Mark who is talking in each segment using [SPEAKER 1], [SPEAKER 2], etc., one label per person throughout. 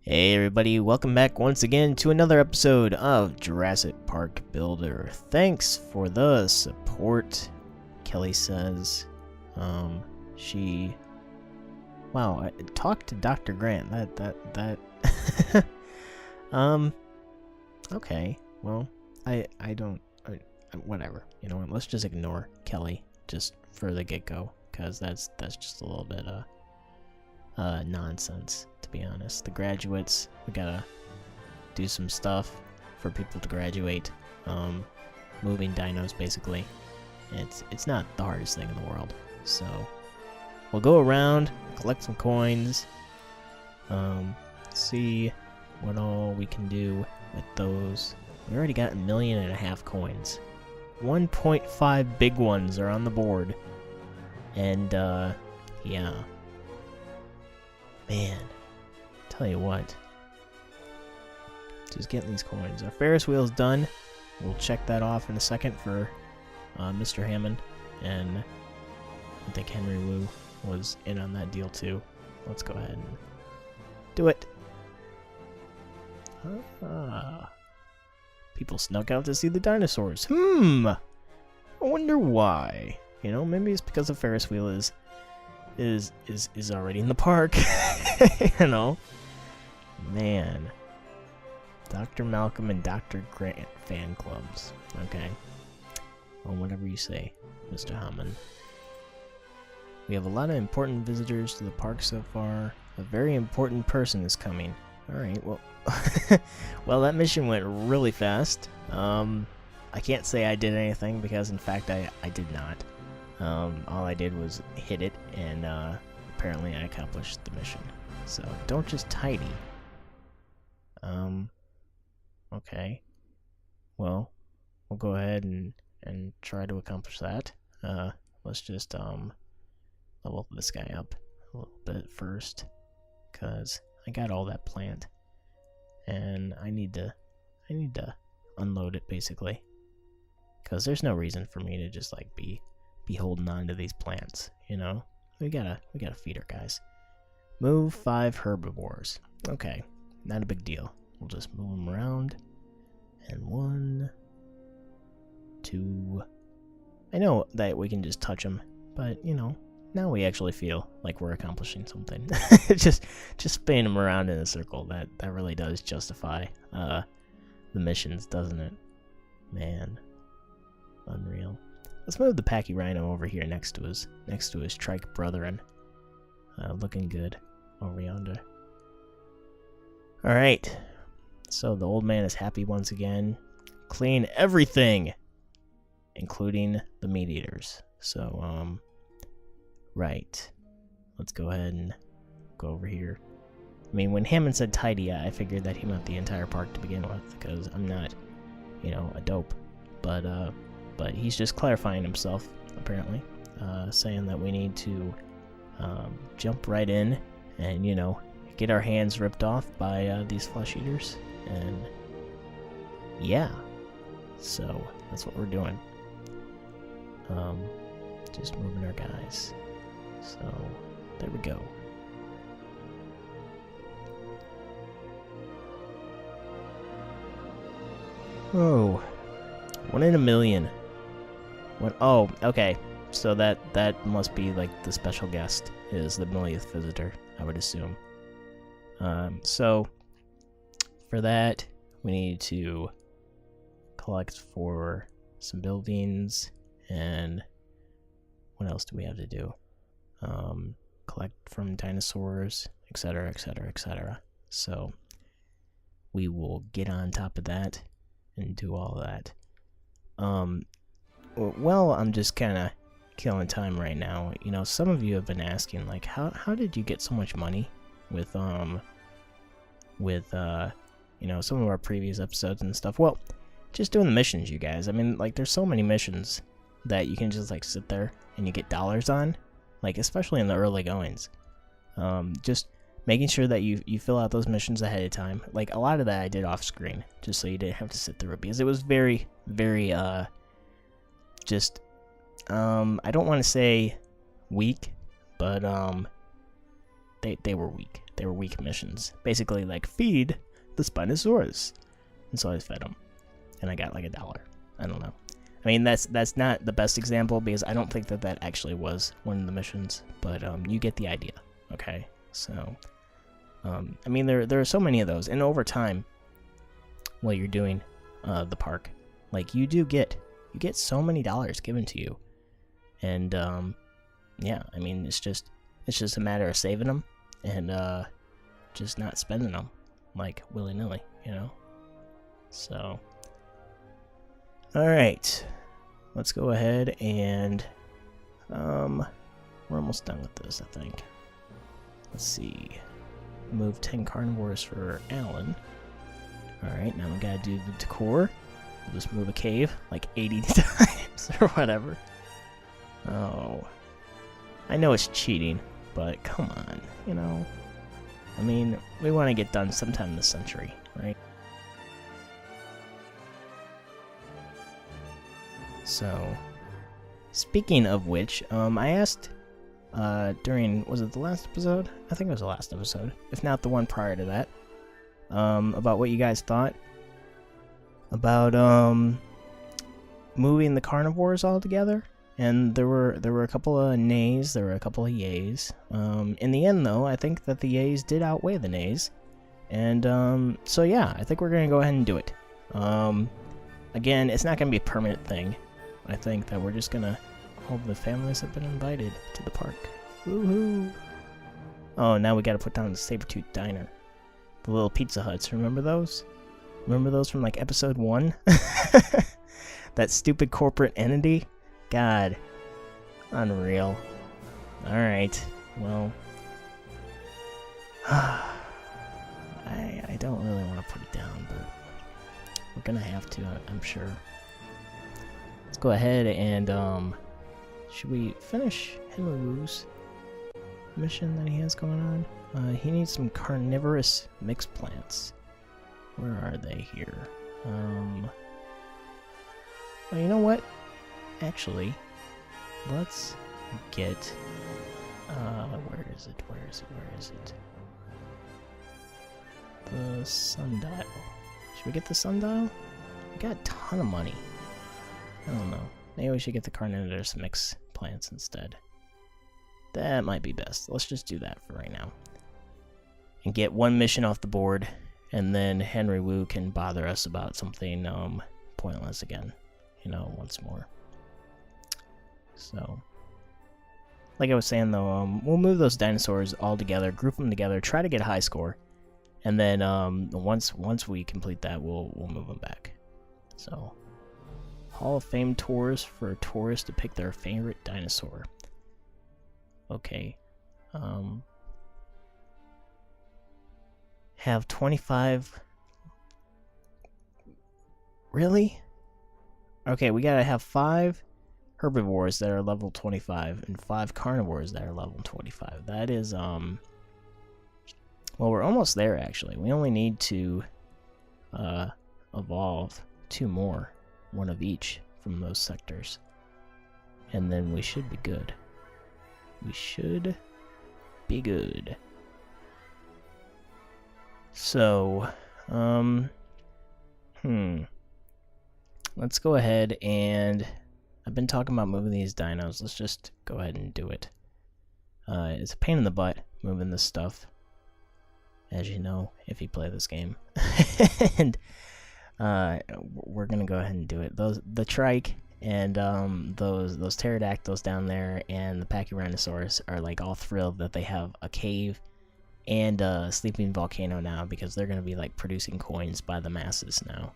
[SPEAKER 1] Hey everybody, welcome back once again to another episode of Jurassic Park Builder. Thanks for the support, Kelly says. Wow, I talked to Dr. Grant. Okay, well, whatever. You know what, let's just ignore Kelly, just for the get-go, because that's just a little bit, nonsense, to be honest. The graduates, we gotta do some stuff for people to graduate. Moving dinos, basically. It's not the hardest thing in the world. So we'll go around, collect some coins, see what all we can do with those. We already got 1.5 million coins. 1.5 big ones are on the board. And yeah. Man, tell you what, just getting these coins. Our Ferris wheel's done. We'll check that off in a second for Mr. Hammond, and I think Henry Wu was in on that deal too. Let's go ahead and do it. People snuck out to see the dinosaurs. I wonder why. You know, maybe it's because the Ferris wheel is already in the park. You know, man. Dr. Malcolm and Dr. Grant fan clubs. Okay, well, whatever you say, Mr. Hammond. We have a lot of important visitors to the park so far. A very important person is coming. Alright, well well, that mission went really fast. I can't say I did anything because in fact I did not. All I did was hit it, and apparently I accomplished the mission. So don't just tidy. Okay. Well, we'll go ahead and try to accomplish that. Let's just level this guy up a little bit first, cause I got all that plant, and I need to unload it basically, cause there's no reason for me to just like be holding on to these plants, you know? We gotta feed our guys. Move 5 herbivores. Okay, not a big deal. We'll just move them around. And 1, 2. I know that we can just touch them, but you know, now we actually feel like we're accomplishing something. just spinning them around in a circle. That really does justify the missions, doesn't it? Man, unreal. Let's move the Packy Rhino over here next to his trike brethren. Looking good over yonder. Alright, so the old man is happy once again. Clean everything, including the meat eaters. So, right. Let's go ahead and go over here. I mean, when Hammond said tidy, I figured that he meant the entire park to begin with, because I'm not, you know, a dope. But he's just clarifying himself, apparently, saying that we need to jump right in and, you know, get our hands ripped off by these flesh eaters. And yeah, so that's what we're doing. Just moving our guys. So there we go. Oh, 1 in 1 million. What? Oh, okay. So that must be like the special guest is the millionth visitor, I would assume. So for that we need to collect for some buildings, and what else do we have to do? Collect from dinosaurs, etc., etc., etc. So we will get on top of that and do all of that. Well, I'm just kind of killing time right now. You know, some of you have been asking, like, how did you get so much money with you know, some of our previous episodes and stuff? Well, just doing the missions, you guys. I mean, like, there's so many missions that you can just, like, sit there and you get dollars on, like, especially in the early goings. Just making sure that you fill out those missions ahead of time. Like, a lot of that I did off screen, just so you didn't have to sit through it, because it was very, very, just, I don't want to say weak, but, they were weak. They were weak missions. Basically, like, feed the Spinosaurus. And so I fed them. And I got like $1. I don't know. I mean, that's not the best example because I don't think that actually was one of the missions. But you get the idea, okay? So, I mean, there are so many of those. And over time, while you're doing the park, like, you get so many dollars given to you. And, yeah, I mean, it's just a matter of saving them and just not spending them, like, willy-nilly, you know? So, alright, let's go ahead and, we're almost done with this, I think. Let's see, move 10 carnivores for Alan. Alright, now we gotta do the decor. We'll just move a cave, like 80 times, or whatever. Oh, I know it's cheating, but come on, you know? I mean, we want to get done sometime this century, right? So, speaking of which, I asked during, was it the last episode? I think it was the last episode, if not the one prior to that, about what you guys thought about moving the carnivores all together. And there were a couple of nays, there were a couple of yays. In the end, though, I think that the yays did outweigh the nays. And so yeah, I think we're gonna go ahead and do it. Again, it's not gonna be a permanent thing. I think that we're just gonna, all the families have been invited to the park. Woohoo! Oh, now we gotta put down the Sabertooth Diner. The little Pizza Huts, remember those? Remember those from like episode 1? That stupid corporate entity? God. Unreal. Alright, well. I don't really want to put it down, but we're gonna have to, I'm sure. Let's go ahead and, should we finish Henry Wu's mission that he has going on? He needs some carnivorous mixed plants. Where are they here? Well, you know what? Actually, let's get, where is it? The sundial. Should we get the sundial? We got a ton of money. I don't know. Maybe we should get the carnivorous mix plants instead. That might be best. Let's just do that for right now. And get one mission off the board, and then Henry Wu can bother us about something, pointless again. You know, once more. So, like I was saying though, we'll move those dinosaurs all together, group them together, try to get a high score, and then once we complete that, we'll move them back. So, Hall of Fame tours for tourists to pick their favorite dinosaur. Okay, have 25. Really? Okay, we gotta have 5 herbivores that are level 25 and 5 carnivores that are level 25. That is, well, we're almost there, actually. We only need to evolve 2 more, 1 of each from those sectors. And then we should be good. We should be good. So, let's go ahead and, I've been talking about moving these dinos. Let's just go ahead and do it. It's a pain in the butt moving this stuff, as you know, if you play this game. And we're gonna go ahead and do it. The trike and those pterodactyls down there and the Pachyrhinosaurus are like all thrilled that they have a cave and a sleeping volcano now, because they're gonna be like producing coins by the masses now.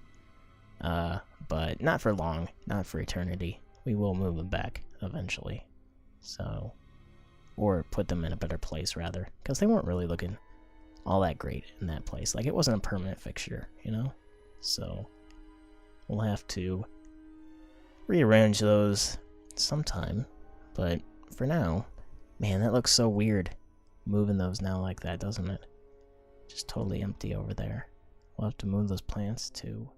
[SPEAKER 1] But not for long, not for eternity. We will move them back eventually. So, or put them in a better place rather, because they weren't really looking all that great in that place. Like, it wasn't a permanent fixture, you know? So, we'll have to rearrange those sometime. But for now, man, that looks so weird moving those now like that, doesn't it? Just totally empty over there. We'll have to move those plants too.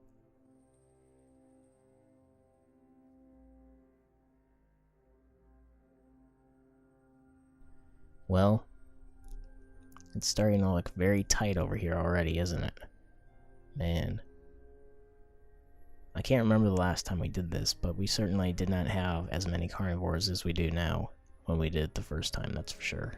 [SPEAKER 1] Well, It's starting to look very tight over here already, isn't it? Man. I can't remember the last time we did this, but we certainly did not have as many carnivores as we do now when we did it the first time, that's for sure.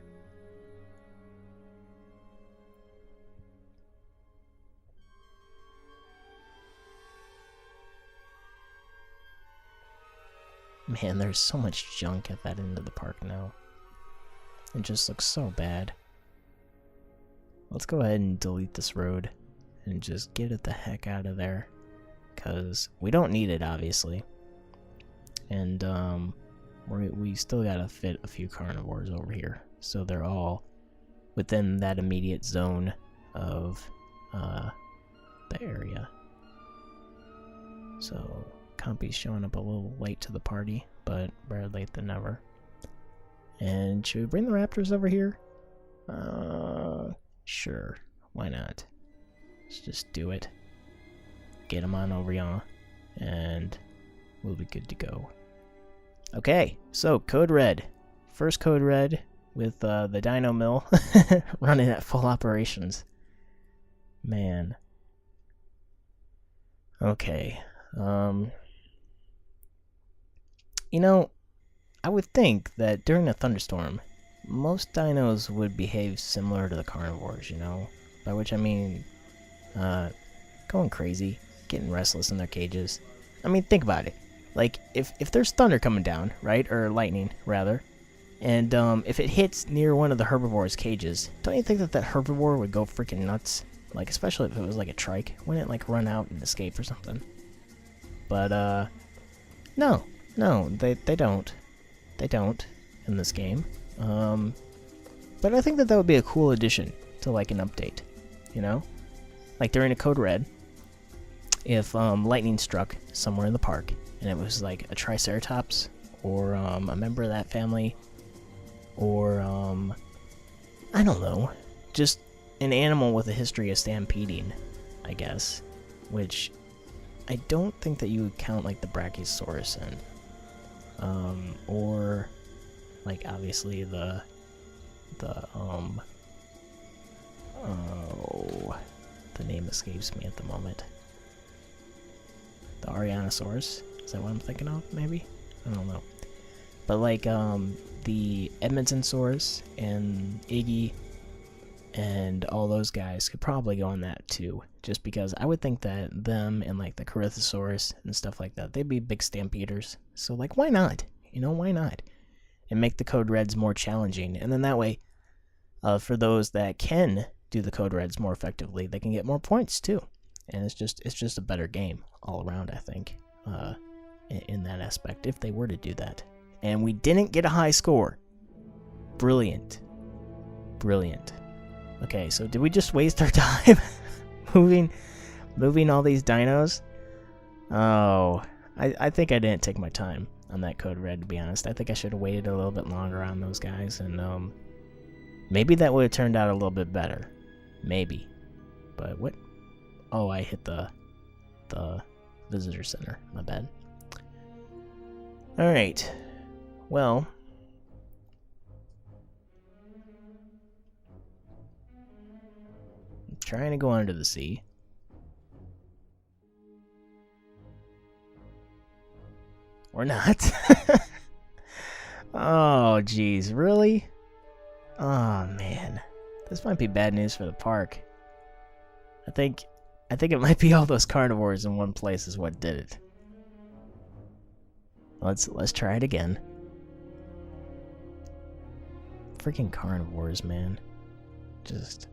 [SPEAKER 1] Man, there's so much junk at that end of the park now. It just looks so bad. Let's go ahead and delete this road and just get it the heck out of there. Because we don't need it, obviously. And we still gotta fit a few carnivores over here. So they're all within that immediate zone of the area. So Compy's showing up a little late to the party, but better late than never. And should we bring the raptors over here? Sure. Why not? Let's just do it. Get them on over, y'all. And we'll be good to go. Okay, so Code Red. First Code Red with the Dino Mill running at full operations. Man. Okay. You know, I would think that during a thunderstorm, most dinos would behave similar to the carnivores, you know? By which I mean, going crazy, getting restless in their cages. I mean, think about it. Like, if there's thunder coming down, right? Or lightning, rather. And, if it hits near one of the herbivores' cages, don't you think that herbivore would go freaking nuts? Like, especially if it was like a trike. Wouldn't it, like, run out and escape or something? But, no, they don't. They don't in this game. But I think that would be a cool addition to, like, an update, you know? Like, during a Code Red, if, lightning struck somewhere in the park, and it was, like, a Triceratops, or, a member of that family, or, I don't know, just an animal with a history of stampeding, I guess, which I don't think that you would count, like, the Brachiosaurus in. Or, like, obviously the name escapes me at the moment. The Arianosaurus? Is that what I'm thinking of, maybe? I don't know. But, like, the Edmontonsaurus and Iggy and all those guys could probably go on that, too. Just because I would think that them and, like, the Corythosaurus and stuff like that, they'd be big stampeders. So, like, why not? You know, why not? And make the Code Reds more challenging. And then that way, for those that can do the Code Reds more effectively, they can get more points, too. And it's just a better game all around, I think, in that aspect, if they were to do that. And we didn't get a high score. Brilliant. Brilliant. Okay, so did we just waste our time moving all these dinos? Oh, I think I didn't take my time on that Code Red, to be honest. I think I should have waited a little bit longer on those guys, and maybe that would have turned out a little bit better. Maybe. But what? Oh, I hit the visitor center. My bad. Alright. Well, I'm trying to go under the sea. Or not. Oh, geez, really? Oh, man. This might be bad news for the park. I think it might be all those carnivores in one place is what did it. Let's try it again. Freaking carnivores, man. Just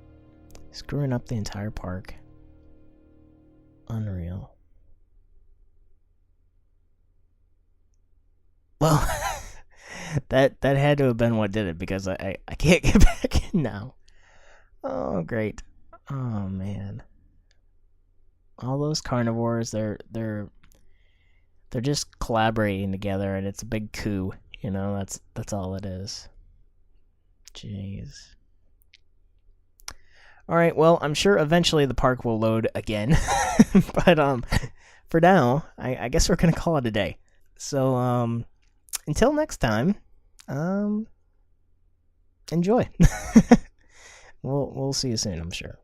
[SPEAKER 1] screwing up the entire park. Unreal. Well, that had to have been what did it, because I can't get back in now. Oh, great. Oh, man. All those carnivores, they're just collaborating together, and it's a big coup. You know, that's all it is. Jeez. Alright, well, I'm sure eventually the park will load again. But, for now, I guess we're gonna call it a day. So, until next time, enjoy. we'll see you soon, I'm sure.